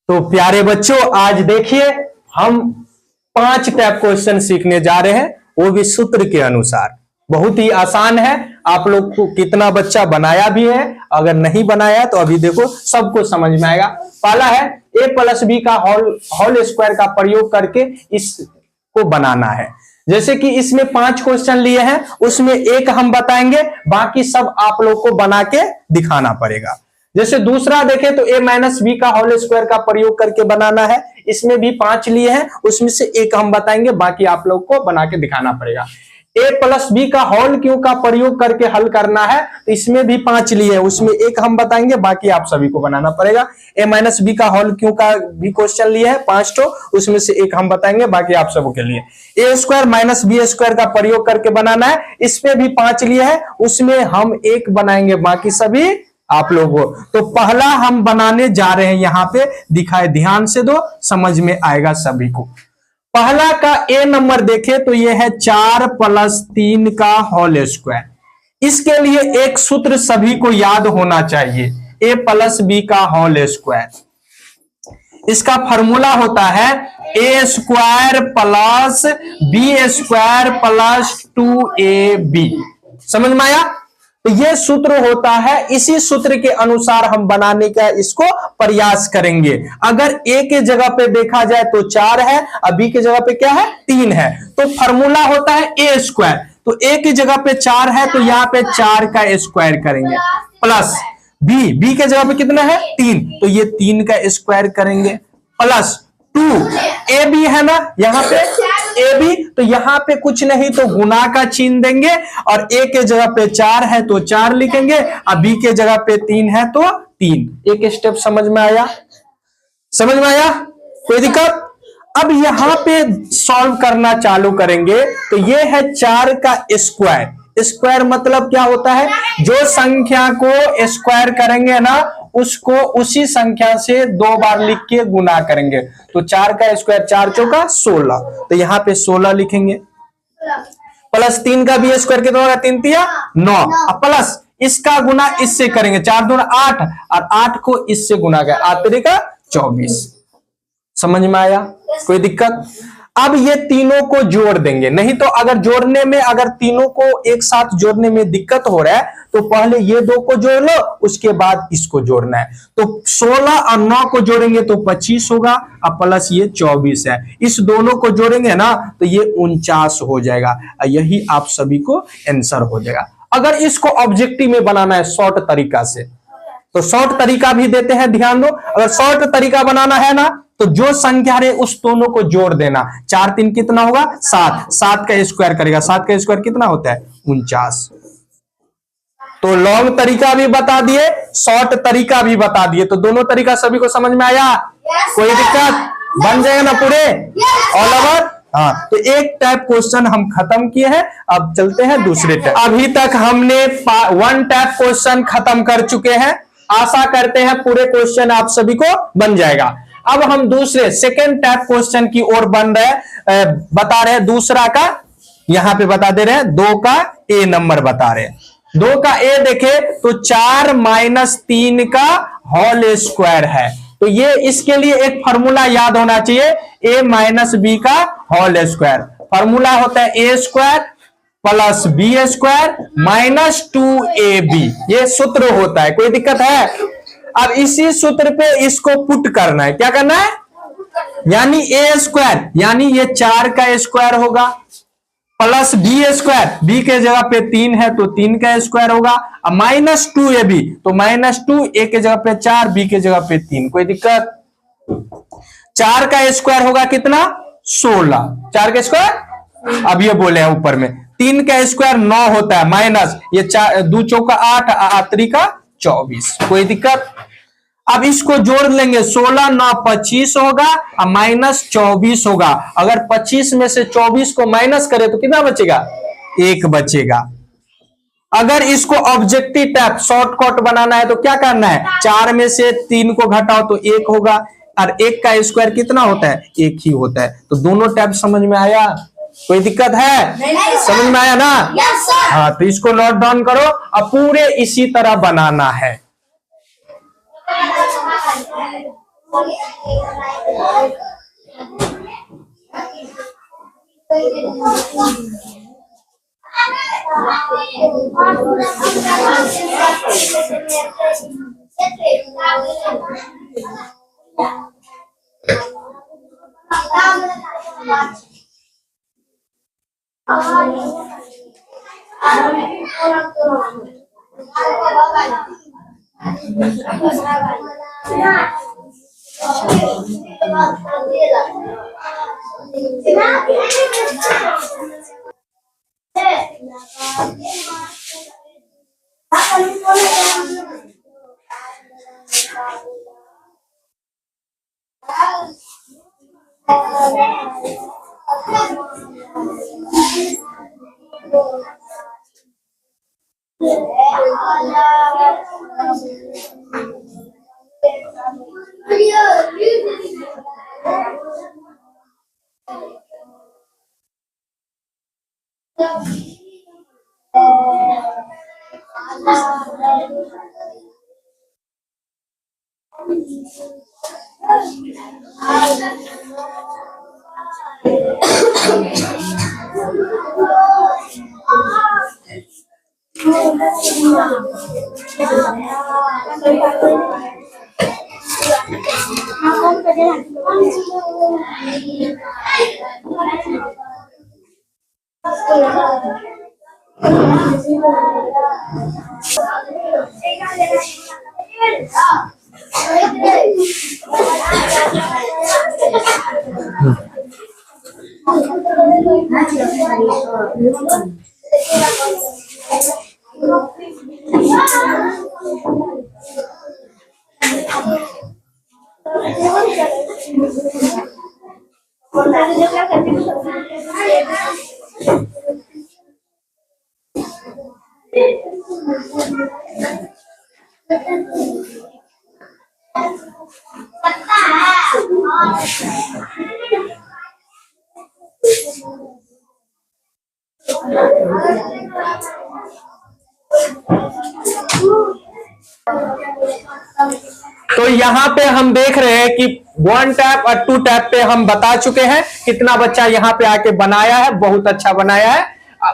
तो प्यारे बच्चों, आज देखिए हम 5 टाइप क्वेश्चन सीखने जा रहे हैं, वो भी सूत्र के अनुसार। बहुत ही आसान है। आप लोग को कितना बच्चा बनाया भी है, अगर नहीं बनाया तो अभी देखो सबको समझ में आएगा। पहला है a प्लस बी का होल स्क्वायर का प्रयोग करके इसको बनाना है। जैसे कि इसमें 5 क्वेश्चन लिए हैं, उसमें एक हम बताएंगे, बाकी सब आप लोग को बना के दिखाना पड़ेगा। जैसे दूसरा देखें तो a माइनस बी का होल स्क्वायर का प्रयोग करके बनाना है। इसमें भी 5 लिए हैं, उसमें से एक हम बताएंगे, बाकी आप लोग को बना के दिखाना पड़ेगा। a प्लस बी का होल क्यों का प्रयोग करके हल करना है, तो इसमें भी 5 लिए हैं, उसमें एक हम बताएंगे, बाकी आप सभी को बनाना पड़ेगा। a माइनस बी का होल क्यों का भी क्वेश्चन लिए हैं 5 तो, उसमें से एक हम बताएंगे, बाकी आप सबके लिए a square minus B square का प्रयोग करके बनाना है। इसमें भी 5 लिए हैं, उसमें हम एक बनाएंगे, बाकी सभी आप लोगों। तो पहला हम बनाने जा रहे हैं, यहां पे दिखाए, ध्यान से दो, समझ में आएगा सभी को। पहला का ए नंबर देखे तो यह है 4 प्लस 3 का होल स्क्वायर। इसके लिए एक सूत्र सभी को याद होना चाहिए, ए प्लस बी का होल स्क्वायर। इसका फॉर्मूला होता है A square plus B square plus 2ab। समझ में आया? तो यह सूत्र होता है, इसी सूत्र के अनुसार हम बनाने का इसको प्रयास करेंगे। अगर a के जगह पे देखा जाए तो 4 है, और b के जगह पे क्या है 3 है, तो फॉर्मूला होता है a स्क्वायर। तो a की जगह पे 4 है, तो यहां पे 4 का स्क्वायर करेंगे, प्लस b के जगह पे कितना है 3, तो ये 3 का स्क्वायर करेंगे, प्लस 2ab है ना यहाँ पे ab, तो यहां पे कुछ नहीं तो गुना का चिन्ह देंगे, और a के जगह पे 4 है तो 4 लिखेंगे, और b के जगह पे 3 है तो 3। एक स्टेप समझ में आया? समझ में आया? कोई दिक्कत? अब यहां पे सॉल्व करना चालू करेंगे, तो ये है 4 का स्क्वायर। स्क्वायर मतलब क्या होता है, जो संख्या को स्क्वायर करेंगे ना, उसको उसी संख्या से 2 बार लिख के गुना करेंगे। तो 4 का स्क्वायर 4 चौका 16, तो यहां पे 16 लिखेंगे, प्लस 3 का भी स्क्वायर कितना होगा 3 तिया 9, प्लस इसका गुना इससे करेंगे, 4 दूना 8, और 8 को इससे गुना कर 8 तरीका 24। समझ में आया? कोई दिक्कत? अब ये तीनों को जोड़ देंगे, नहीं तो अगर जोड़ने में, अगर तीनों को एक साथ जोड़ने में दिक्कत हो रहा है, तो पहले ये 2 को जोड़ लो, उसके बाद इसको जोड़ना है। तो 16 और 9 को जोड़ेंगे तो 25 होगा, और प्लस ये 24 है, इस दोनों को जोड़ेंगे ना तो ये 49 हो जाएगा। यही आप सभी को आंसर हो जाएगा। अगर इसको ऑब्जेक्टिव में बनाना है शॉर्ट तरीका से, तो शॉर्ट तरीका भी देते हैं, ध्यान दो। अगर शॉर्ट तरीका बनाना है ना, तो जो संख्या रहे उस दोनों को जोड़ देना। 4 3 कितना होगा 7, 7 का स्क्वायर करेगा, 7 का स्क्वायर कितना होता है 49। तो लॉन्ग तरीका भी बता दिए, शॉर्ट तरीका भी बता दिए, तो दोनों तरीका सभी को समझ में आया? कोई दिक्कत? बन जाएगा ना पूरे ऑल ओवर? हाँ, तो एक टाइप क्वेश्चन हम खत्म किए हैं, अब चलते हैं दूसरे टाइप। अभी तक हमने 1 टाइप क्वेश्चन खत्म कर चुके हैं, आशा करते हैं पूरे क्वेश्चन आप सभी को बन जाएगा। अब हम दूसरे सेकेंड टाइप क्वेश्चन की ओर बता रहे हैं। दूसरा का यहां पे बता दे रहे हैं, 2 का ए नंबर बता रहे हैं। 2 का ए देखे तो 4 माइनस 3 का होल स्क्वायर है, तो ये इसके लिए एक फॉर्मूला याद होना चाहिए, ए माइनस बी का होल स्क्वायर। फॉर्मूला होता है A square plus B square minus 2ab, ये सूत्र होता है। कोई दिक्कत है? अब इसी सूत्र पे इसको पुट करना है। क्या करना है? यानी ए स्क्वायर, यानी ये 4 का स्क्वायर होगा, प्लस बी स्क्वायर, बी के जगह पे 3 है तो 3 का स्क्वायर होगा, और माइनस 2ab, तो माइनस 2, ए के जगह पे 4, बी के जगह पे 3। कोई दिक्कत? 4 का स्क्वायर होगा कितना 16, 4 का स्क्वायर, अब ये बोले हैं ऊपर में 3 का स्क्वायर 9 होता है, माइनस ये 2 चौका 8, 8 का 24। कोई दिक्कत? अब इसको जोड़ लेंगे, 16 9 25 होगा, और माइनस 24 होगा। अगर 25 में से 24 को माइनस करें तो कितना बचेगा 1 बचेगा। अगर इसको ऑब्जेक्टिव टाइप शॉर्टकट बनाना है तो क्या करना है, 4 में से 3 को घटाओ तो 1 होगा, और 1 का स्क्वायर कितना होता है 1 ही होता है। तो दोनों टाइप समझ में आया? कोई दिक्कत है? समझ में आया ना? हाँ, तो इसको नोट डाउन करो, अब पूरे इसी तरह बनाना है। तो यहाँ पे हम देख रहे हैं कि 1 टैप और 2 टैप पे हम बता चुके हैं कितना बच्चा यहाँ पे आके बनाया है, बहुत अच्छा बनाया है।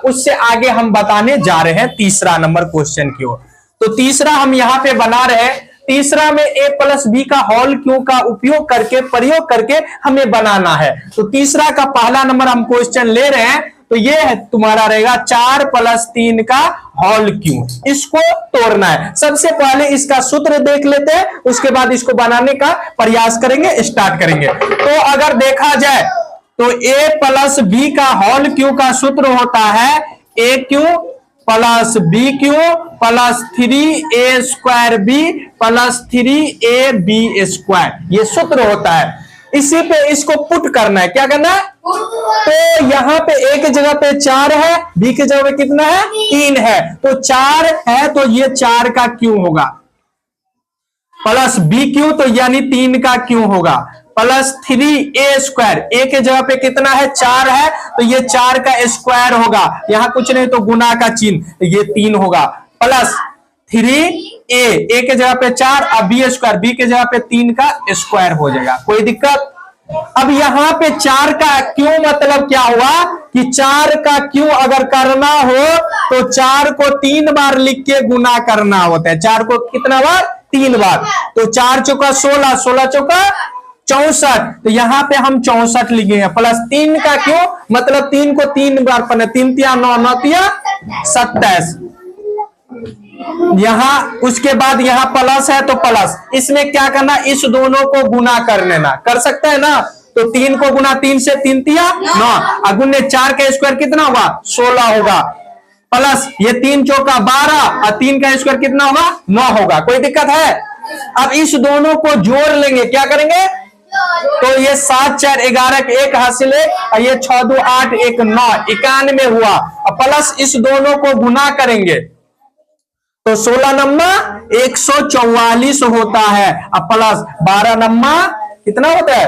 उससे आगे हम बताने जा रहे हैं तीसरा नंबर क्वेश्चन की ओर। तो तीसरा हम यहाँ पे बना रहे हैं, तीसरा में a प्लस बी का होल क्यू का उपयोग करके प्रयोग करके हमें बनाना है। तो तीसरा का पहला नंबर हम क्वेश्चन ले रहे हैं, तो ये है तुम्हारा रहेगा 4 प्लस 3 का होल क्यू। इसको तोड़ना है। सबसे पहले इसका सूत्र देख लेते हैं, उसके बाद इसको बनाने का प्रयास करेंगे, स्टार्ट करेंगे। तो अगर देखा जाए तो a प्लस बी का होल क्यू का सूत्र होता है A cube plus B cube plus 3a square B plus 3ab square, ये सूत्र होता है। इसी पे इसको पुट करना है, क्या करना है? तो यहाँ पे a की जगह पे 4 है, b की जगह पे कितना है? 3 है। तो 4 है तो ये 4 का क्यू होगा, प्लस बी क्यू तो यानी 3 का क्यू होगा, प्लस 3a स्क्वायर, a के जगह पे कितना है? 4 है तो ये 4 का स्क्वायर होगा, यहां कुछ नहीं तो गुना का चिन्ह, ये 3 होगा, प्लस 3a के जगह पे 4 और b स्क्वायर, b के जगह पे 3 का स्क्वायर हो जाएगा। कोई दिक्कत? अब यहाँ पे 4 का क्यों मतलब क्या हुआ कि 4 का क्यों अगर करना हो तो 4 को 3 बार लिख के गुना करना होता है। 4 को कितना बार? 3 बार। तो 4 चौका 16, 16 चौका 64, तो यहाँ पे हम 64 लिखेंगे, प्लस 3 का क्यों मतलब 3 को 3 बार पढ़ना, 3 तिया 9, 9 तिया 27। यहां उसके बाद यहां प्लस है तो प्लस, इसमें क्या करना? इस दोनों को गुना कर लेना, कर सकते हैं ना? तो 3 को गुना 3 से 3 तिया 9, अगुने 4 का स्क्वायर कितना होगा? 16 होगा, प्लस ये 3 चौका 12 और 3 का स्क्वायर कितना होगा? 9 होगा। कोई दिक्कत है? अब इस दोनों को जोड़ लेंगे, क्या करेंगे? तो ये 7 4 11 के 1 हासिल है और ये 6 2 8 1 9 91 हुआ, और प्लस इस दोनों को गुना करेंगे तो 16 नम्मा 144 होता है, अब प्लस 12 नम्मा कितना होता है?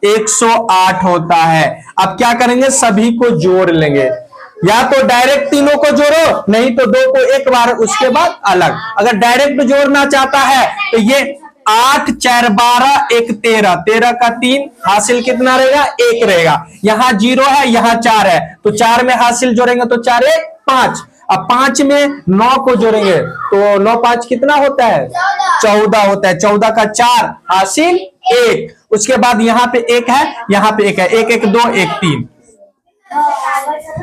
108 होता है। अब क्या करेंगे? सभी को जोड़ लेंगे, या तो डायरेक्ट तीनों को जोड़ो, नहीं तो 2 को एक बार उसके बाद अलग। अगर डायरेक्ट जोड़ना चाहता है तो ये 8 4 12 1 13, 13 का 3 हासिल कितना रहेगा? 1 रहेगा। यहाँ 0 है, यहाँ 4 है, तो 4 में हासिल जोड़ेंगे तो 4 1 5। अब 5 में 9 को जोड़ेंगे तो 9 5 कितना होता है? 14 होता है। 14 का 4 हासिल 1। उसके बाद यहाँ पे 1 है, यहाँ पे 1 है, 1 1 2 1 3।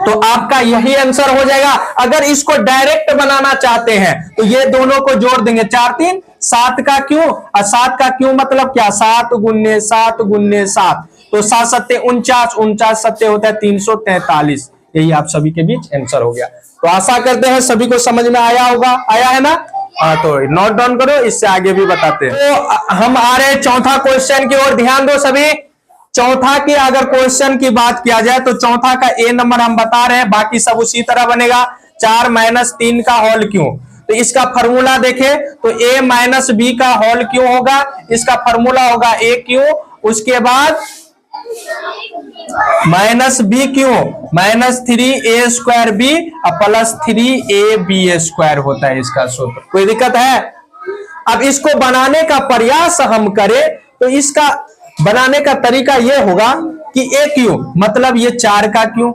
तो आपका यही आंसर हो जाएगा। अगर इसको डायरेक्ट बनाना चाहते हैं तो ये दोनों को जोड़ देंगे, 4 3 7 का क्यों, और 7 का क्यों मतलब क्या? 7 गुन्ने 7 गुन्ने 7, तो 7 सत्ते 49, 49 सत्ते होता है 343। यही आप सभी के बीच आंसर हो गया। तो आशा करते हैं सभी को समझ में आया होगा, आया है ना? हाँ, तो नोट डाउन करो, इससे आगे भी बताते हैं। तो हम आ रहे हैं चौथा क्वेश्चन की ओर, ध्यान दो सभी। चौथा की अगर क्वेश्चन की बात किया जाए तो चौथा का ए नंबर हम बता रहे हैं, बाकी सब उसी तरह बनेगा। 4 - 3 का होल क्यों, तो इसका फॉर्मूला देखें तो a - b का होल क्यों होगा, इसका फॉर्मूला होगा a क्यों, उसके बाद -b क्यों, -3a² b +3ab² होता है इसका सूत्र। कोई दिक्कत है? अब इसको बनाने का प्रयास हम करें तो इसका बनाने का तरीका यह होगा कि a क्यों मतलब ये 4 का क्यों,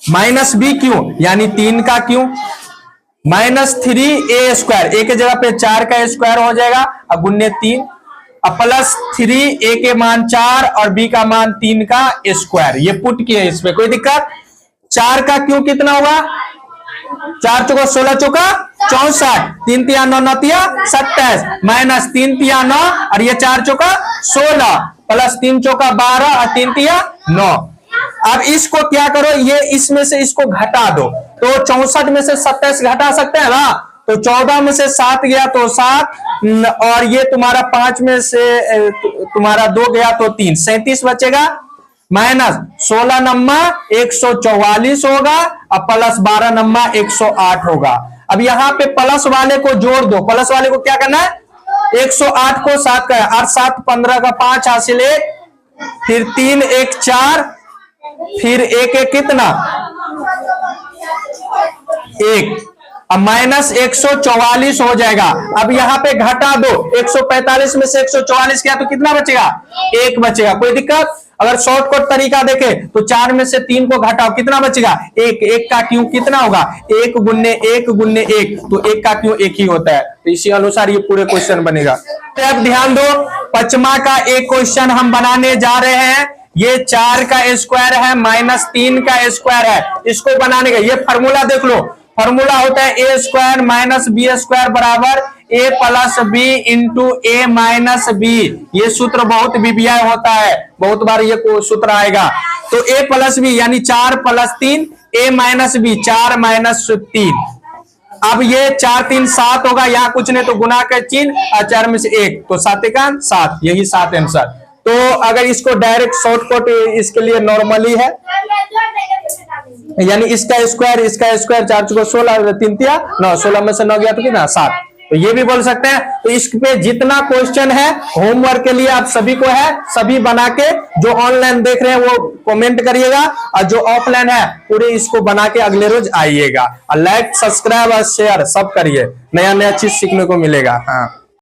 -b क्यों यानी 3 का क्यों, -3a², a के जगह पे 4 का स्क्वायर हो जाएगा, अब गुन्ने 3, अब +3, a के मान 4 और b का मान 3 का स्क्वायर, ये पुट किए इसमें। कोई दिक्कत? 4 का क्यों कितना होगा? 4 चौका 16 चौका 64, 3 तिया 9 9 तिया 27, -3 तिया 9 और ये 4 चौका 16 +3 चौका 12 और 3 तिया 9। अब इसको क्या करो, ये इसमें से इसको घटा दो, तो 64 में से 27 घटा सकते हैं ना, तो 14 में से 7 गया तो 7, और ये तुम्हारा 5 में से तुम्हारा 2 गया तो 3, 37 बचेगा, -16 नम्मा 144 होगा और +12 नम्मा 108 होगा। अब यहाँ पे प्लस वाले को जोड़ दो, प्लस वाले को क्या करना है? 108 को 7 का 8 7 15 का 5 हासिल 1, फिर 3 1 4, फिर 1 1 कितना 1, अब -144 हो जाएगा। अब यहाँ पे घटा दो, 145 में से 144 किया तो कितना बचेगा? 1 बचेगा। कोई दिक्कत? अगर शॉर्टकट तरीका देखें तो 4 में से 3 को घटाओ, कितना बचेगा? 1, 1 का क्यों कितना होगा? 1 गुन्ने 1 गुन्ने 1, तो 1 का क्यों 1 ही होता है, तो इसी अनुसार ये पूरे क्वेश्चन बनेगा। अब ध्यान दो, 5वां का एक क्वेश्चन हम बनाने जा रहे हैं। ये 4 का स्क्वायर है -3 का स्क्वायर है, इसको बनाने का ये फॉर्मूला देख लो। फॉर्मूला होता है a² - b² बराबर a + b × a - b। ये सूत्र बहुत BBI होता है, बहुत बार ये सूत्र आएगा। तो a + b यानी 4 + 3 a - b 4 - 3। अब ये 4 3 7 होगा, यहाँ कुछ नहीं तो गुना का चिन्ह और 4 में से 1, तो 7 का 7, यही 7 आंसर। तो अगर इसको डायरेक्ट शॉर्टकट इसके लिए नॉर्मली है, यानी इसका स्क्वायर 4 चौका 16, 3 तिया 9, 16 में से 9 गया तो कितना 7, तो ये भी बोल सकते हैं। तो इस पे जितना क्वेश्चन है होमवर्क के लिए आप सभी को है, सभी बना के जो ऑनलाइन देख रहे हैं वो कमेंट करिएगा, और जो ऑफलाइन है पूरे इसको बना के अगले रोज आइएगा। और लाइक सब्सक्राइब और शेयर सब करिए, नया नया चीज सीखने को मिलेगा। हाँ।